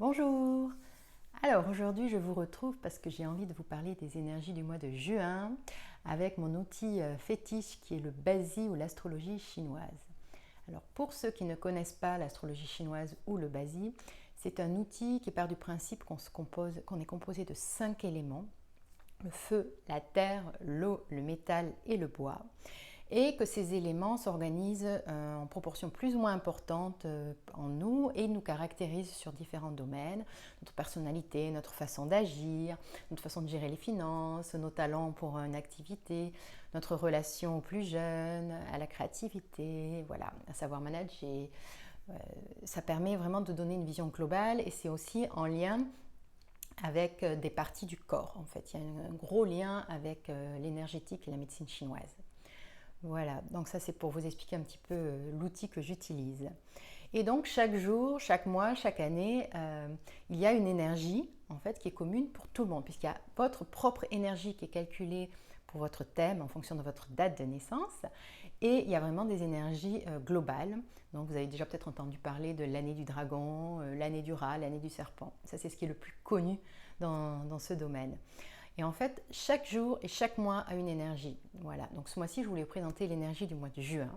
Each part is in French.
Bonjour! Alors aujourd'hui je vous retrouve parce que j'ai envie de vous parler des énergies du mois de juin avec mon outil fétiche qui est le Bazi ou l'astrologie chinoise. Alors pour ceux qui ne connaissent pas l'astrologie chinoise ou le Bazi, c'est un outil qui part du principe qu'on est composé de 5 éléments, le feu, la terre, l'eau, le métal et le bois, et que ces éléments s'organisent en proportion plus ou moins importante en nous et nous caractérisent sur différents domaines, notre personnalité, notre façon d'agir, notre façon de gérer les finances, nos talents pour une activité, notre relation aux plus jeunes, à la créativité, voilà, à savoir manager. Ça permet vraiment de donner une vision globale et c'est aussi en lien avec des parties du corps en fait. Il y a un gros lien avec l'énergétique et la médecine chinoise. Voilà, donc ça c'est pour vous expliquer un petit peu l'outil que j'utilise. Et donc chaque jour, chaque mois, chaque année, il y a une énergie en fait qui est commune pour tout le monde, puisqu'il y a votre propre énergie qui est calculée pour votre thème en fonction de votre date de naissance, et il y a vraiment des énergies globales. Donc vous avez déjà peut-être entendu parler de l'année du dragon, l'année du rat, l'année du serpent. Ça c'est ce qui est le plus connu dans ce domaine. Et en fait, chaque jour et chaque mois a une énergie. Voilà, donc ce mois-ci, je voulais vous présenter l'énergie du mois de juin.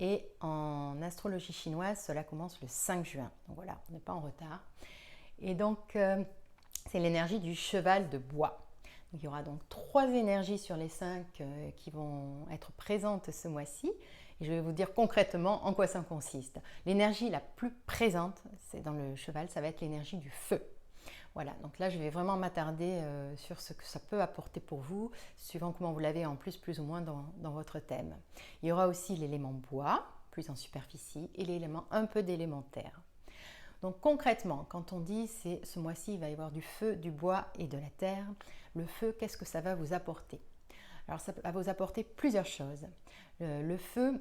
Et en astrologie chinoise, cela commence le 5 juin. Donc voilà, on n'est pas en retard. Et donc, c'est l'énergie du cheval de bois. Donc, il y aura donc 3 énergies sur les 5 qui vont être présentes ce mois-ci. Et je vais vous dire concrètement en quoi ça consiste. L'énergie la plus présente, c'est dans le cheval, ça va être l'énergie du feu. Voilà, donc là je vais vraiment m'attarder sur ce que ça peut apporter pour vous, suivant comment vous l'avez en plus ou moins dans votre thème. Il y aura aussi l'élément bois, plus en superficie, et l'élément un peu d'élémentaire. Donc concrètement, quand on dit c'est ce mois-ci il va y avoir du feu, du bois et de la terre, le feu, qu'est-ce que ça va vous apporter? Alors ça va vous apporter plusieurs choses. Le feu,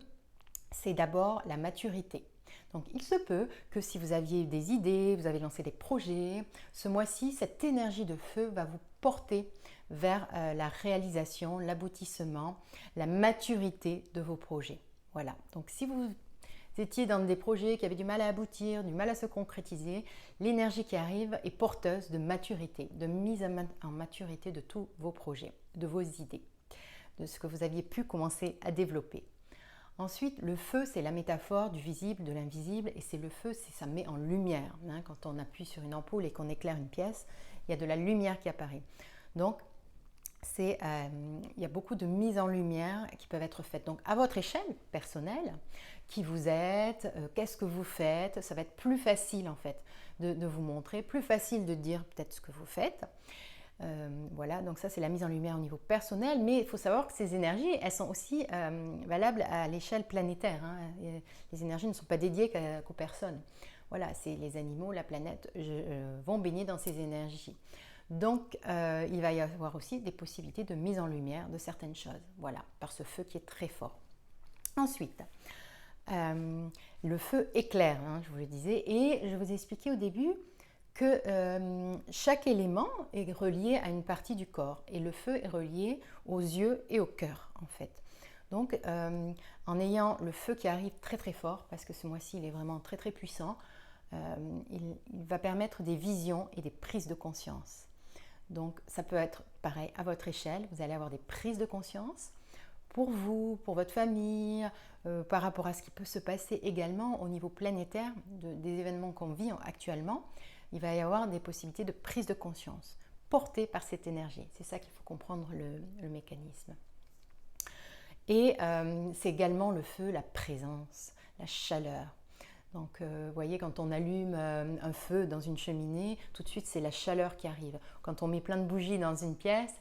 c'est d'abord la maturité. Donc il se peut que si vous aviez des idées, vous avez lancé des projets, ce mois-ci, cette énergie de feu va vous porter vers la réalisation, l'aboutissement, la maturité de vos projets. Voilà, donc si vous étiez dans des projets qui avaient du mal à aboutir, du mal à se concrétiser, l'énergie qui arrive est porteuse de maturité, de mise en maturité de tous vos projets, de vos idées, de ce que vous aviez pu commencer à développer. Ensuite, le feu, c'est la métaphore du visible, de l'invisible, et c'est le feu, ça met en lumière. Hein, quand on appuie sur une ampoule et qu'on éclaire une pièce, il y a de la lumière qui apparaît. Donc, il y a beaucoup de mises en lumière qui peuvent être faites. Donc, à votre échelle personnelle, qui vous êtes, qu'est-ce que vous faites, ça va être plus facile en fait de vous montrer, plus facile de dire peut-être ce que vous faites. Voilà, donc ça c'est la mise en lumière au niveau personnel, mais il faut savoir que ces énergies, elles sont aussi valables à l'échelle planétaire. Hein. Les énergies ne sont pas dédiées qu'aux personnes. Voilà, c'est les animaux, la planète vont baigner dans ces énergies. Donc il va y avoir aussi des possibilités de mise en lumière de certaines choses, voilà, par ce feu qui est très fort. Ensuite, le feu éclaire, hein, je vous le disais, et je vous ai expliqué au début que chaque élément est relié à une partie du corps et le feu est relié aux yeux et au cœur en fait. Donc en ayant le feu qui arrive très très fort, parce que ce mois-ci il est vraiment très très puissant, il va permettre des visions et des prises de conscience. Donc ça peut être pareil à votre échelle, vous allez avoir des prises de conscience pour vous, pour votre famille, par rapport à ce qui peut se passer également au niveau planétaire des événements qu'on vit actuellement. Il va y avoir des possibilités de prise de conscience portées par cette énergie. C'est ça qu'il faut comprendre le mécanisme. Et c'est également le feu, la présence, la chaleur. Donc vous voyez, quand on allume un feu dans une cheminée, tout de suite c'est la chaleur qui arrive. Quand on met plein de bougies dans une pièce,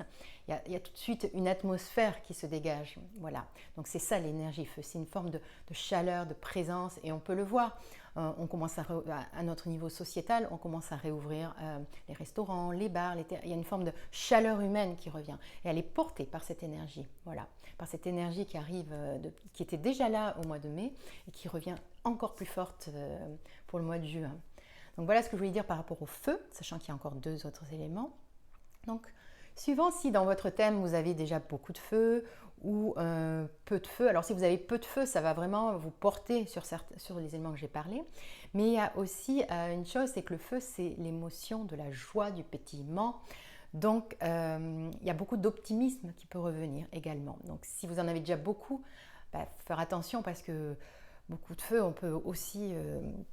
il y a tout de suite une atmosphère qui se dégage. Voilà, donc c'est ça l'énergie feu, c'est une forme de chaleur, de présence, et on peut le voir. On commence à notre niveau sociétal, on commence à réouvrir les restaurants, les bars, il y a une forme de chaleur humaine qui revient, et elle est portée par cette énergie, voilà, par cette énergie qui arrive, qui était déjà là au mois de mai, et qui revient encore plus forte pour le mois de juin. Donc voilà ce que je voulais dire par rapport au feu, sachant qu'il y a encore 2 autres éléments. Donc, suivant si dans votre thème vous avez déjà beaucoup de feu ou peu de feu. Alors si vous avez peu de feu, ça va vraiment vous porter sur les éléments que j'ai parlé. Mais il y a aussi une chose, c'est que le feu, c'est l'émotion de la joie, du pétillement. Donc il y a beaucoup d'optimisme qui peut revenir également. Donc si vous en avez déjà beaucoup, faire attention parce que beaucoup de feu, on peut aussi,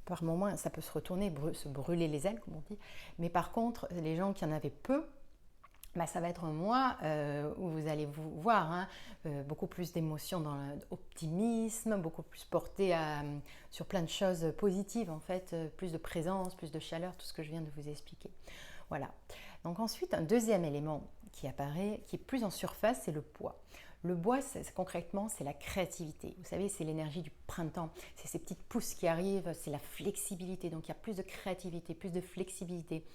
par moments, ça peut se retourner, se brûler les ailes, comme on dit. Mais par contre, les gens qui en avaient peu, ça va être un mois où vous allez vous voir beaucoup plus d'émotions dans l'optimisme, beaucoup plus porté sur plein de choses positives en fait, plus de présence, plus de chaleur, tout ce que je viens de vous expliquer. Voilà. Donc ensuite, un deuxième élément qui apparaît, qui est plus en surface, c'est le bois. Le bois, concrètement, c'est la créativité. Vous savez, c'est l'énergie du printemps. C'est ces petites pousses qui arrivent, c'est la flexibilité. Donc il y a plus de créativité, plus de flexibilité,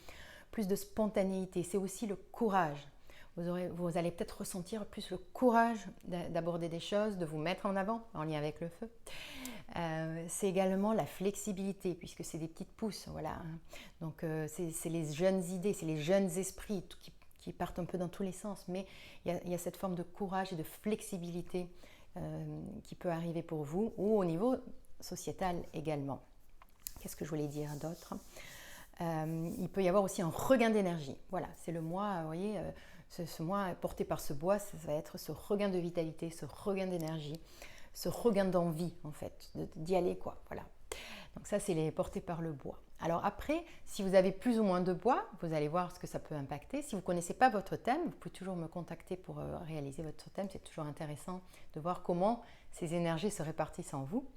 plus de spontanéité. C'est aussi le courage. Vous allez peut-être ressentir plus le courage d'aborder des choses, de vous mettre en avant en lien avec le feu. C'est également la flexibilité, puisque c'est des petites pousses. Voilà. Donc c'est les jeunes idées, c'est les jeunes esprits qui partent un peu dans tous les sens. Mais il y a cette forme de courage et de flexibilité qui peut arriver pour vous, ou au niveau sociétal également. Qu'est-ce que je voulais dire d'autre ? Il peut y avoir aussi un regain d'énergie. Voilà, c'est le mois, vous voyez, ce mois porté par ce bois, ça va être ce regain de vitalité, ce regain d'énergie, ce regain d'envie en fait, d'y aller quoi. Voilà. Donc ça, c'est porté par le bois. Alors après, si vous avez plus ou moins de bois, vous allez voir ce que ça peut impacter. Si vous ne connaissez pas votre thème, vous pouvez toujours me contacter pour réaliser votre thème. C'est toujours intéressant de voir comment ces énergies se répartissent en vous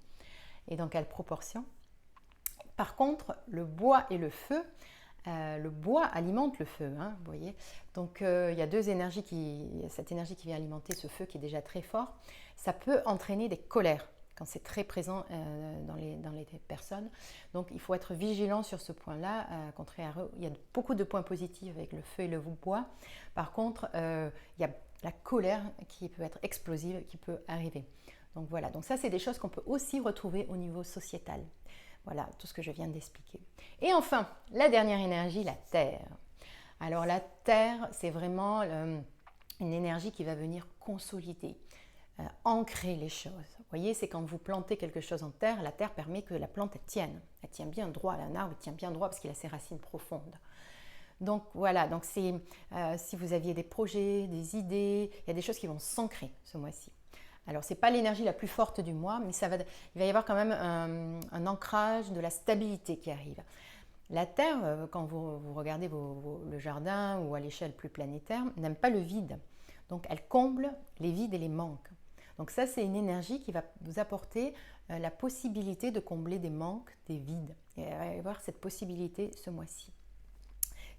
et dans quelle proportion. Par contre, le bois et le feu, le bois alimente le feu, vous voyez. Donc il y a deux énergies cette énergie qui vient alimenter ce feu qui est déjà très fort. Ça peut entraîner des colères quand c'est très présent dans les personnes. Donc il faut être vigilant sur ce point-là. Il y a beaucoup de points positifs avec le feu et le bois. Par contre, il y a la colère qui peut être explosive, qui peut arriver. Donc voilà, donc ça c'est des choses qu'on peut aussi retrouver au niveau sociétal. Voilà, tout ce que je viens d'expliquer. Et enfin, la dernière énergie, la terre. Alors la terre, c'est vraiment une énergie qui va venir consolider, ancrer les choses. Vous voyez, c'est quand vous plantez quelque chose en terre, la terre permet que la plante tienne. Elle tient bien droit, un arbre tient bien droit parce qu'il a ses racines profondes. Donc voilà, donc c'est, si vous aviez des projets, des idées, il y a des choses qui vont s'ancrer ce mois-ci. Alors, ce n'est pas l'énergie la plus forte du mois, mais il va y avoir quand même un ancrage de la stabilité qui arrive. La Terre, quand vous regardez le jardin ou à l'échelle plus planétaire, n'aime pas le vide. Donc, elle comble les vides et les manques. Donc ça, c'est une énergie qui va vous apporter la possibilité de combler des manques, des vides. Et il va y avoir cette possibilité ce mois-ci.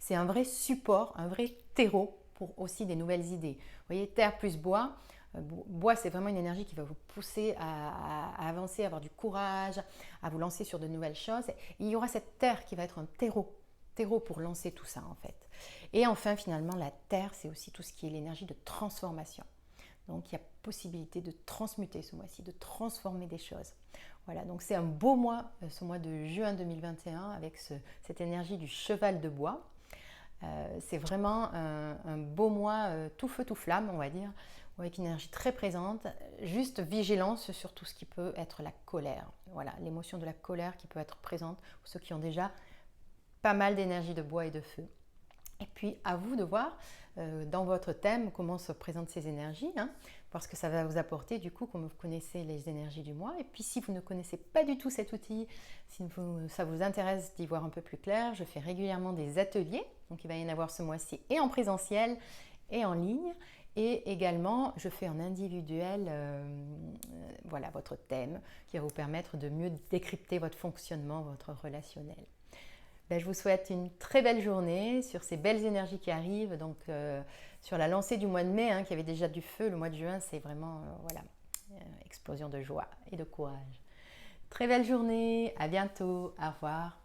C'est un vrai support, un vrai terreau pour aussi des nouvelles idées. Vous voyez, terre plus bois. Bois, c'est vraiment une énergie qui va vous pousser à avancer, à avoir du courage, à vous lancer sur de nouvelles choses. Et il y aura cette terre qui va être un terreau pour lancer tout ça en fait. Et enfin, finalement, la terre, c'est aussi tout ce qui est l'énergie de transformation. Donc, il y a possibilité de transmuter ce mois-ci, de transformer des choses. Voilà, donc c'est un beau mois, ce mois de juin 2021, avec cette énergie du cheval de bois. C'est vraiment un beau mois tout feu, tout flamme, on va dire, avec une énergie très présente, juste vigilance sur tout ce qui peut être la colère. Voilà, l'émotion de la colère qui peut être présente pour ceux qui ont déjà pas mal d'énergie de bois et de feu. Et puis, à vous de voir dans votre thème comment se présentent ces énergies, parce que ça va vous apporter, du coup, comme vous connaissez les énergies du mois. Et puis, si vous ne connaissez pas du tout cet outil, si ça vous intéresse d'y voir un peu plus clair, je fais régulièrement des ateliers. Donc, il va y en avoir ce mois-ci et en présentiel et en ligne. Et également, je fais en individuel voilà, votre thème qui va vous permettre de mieux décrypter votre fonctionnement, votre relationnel. Je vous souhaite une très belle journée sur ces belles énergies qui arrivent, donc sur la lancée du mois de mai, qui avait déjà du feu. Le mois de juin, c'est vraiment voilà, explosion de joie et de courage. Très belle journée, à bientôt, au revoir.